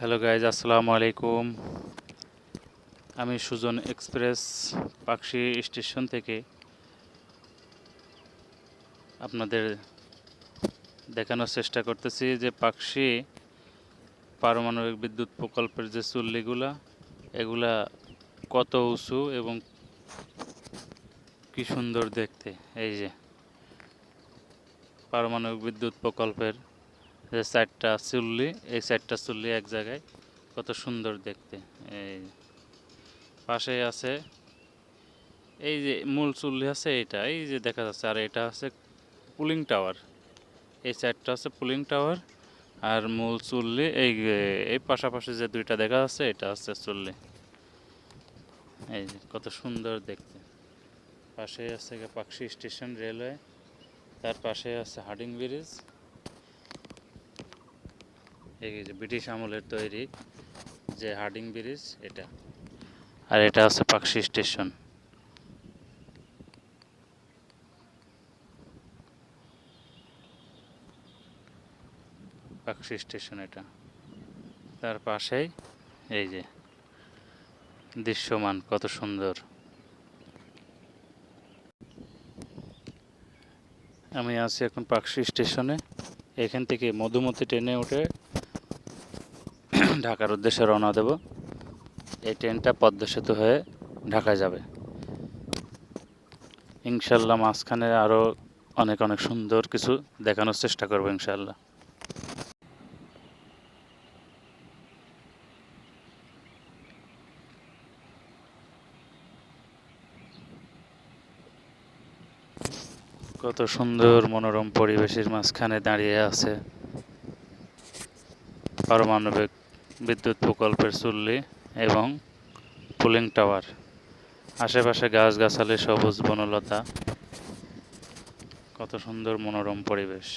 Hello guys, আসসালামু আলাইকুম। আমি সুজন এক্সপ্রেস পাকশি স্টেশন থেকে আপনাদের দেখানোর চেষ্টা করতেছি যে পাকশি পারমাণবিক বিদ্যুৎ প্রকল্পের যে চুল্লিগুলা এগুলা কত উঁচু এবং কি সুন্দর দেখতে। এই যে পারমাণবিক বিদ্যুৎ প্রকল্পের যে চারটা চুল্লি, এই চারটা চুল্লি এক জায়গায়, কত সুন্দর দেখতে। এই পাশে আছে এই যে মূল চুল্লি আছে, এইটা এই যে দেখা যাচ্ছে, আর এটা আছে পুলিং টাওয়ার। এই চারটা হচ্ছে পুলিং টাওয়ার, আর মূল চুল্লি এই পাশাপাশি যে দুইটা দেখা যাচ্ছে এটা হচ্ছে চুল্লি। এই যে কত সুন্দর দেখতে। পাশে আছে পাকশি স্টেশন রেলওয়ে, তার পাশে আছে হার্ডিং ব্রিজ। এই যে ব্রিটিশ আমলের তৈরি যে হার্ডিং ব্রিজ এটা, আর এটা হচ্ছে পাকশি স্টেশন। পাকশি স্টেশন এটা, তার পাশেই এই যে দৃশ্যমান কত সুন্দর। আমি আছি এখন পাকশি স্টেশনে। এখান থেকে মধুমতি ট্রেনে উঠে ঢাকার উদ্দেশ্যে রওনা দেব। এই ট্রেনটা পদ্মা সেতু হয়ে ঢাকা যাবে ইনশাল্লাহ। মাঝখানে আরও অনেক অনেক সুন্দর কিছু দেখানোর চেষ্টা করবো ইনশাল্লাহ। কত সুন্দর মনোরম পরিবেশের মাঝখানে দাঁড়িয়ে আছে পারমাণবিক বিদ্যুৎ প্রকল্পের চুল্লি এবং পুলিং টাওয়ার। আশেপাশে গাছগাছালি, সবুজ বনলতা, কত সুন্দর মনোরম পরিবেশ।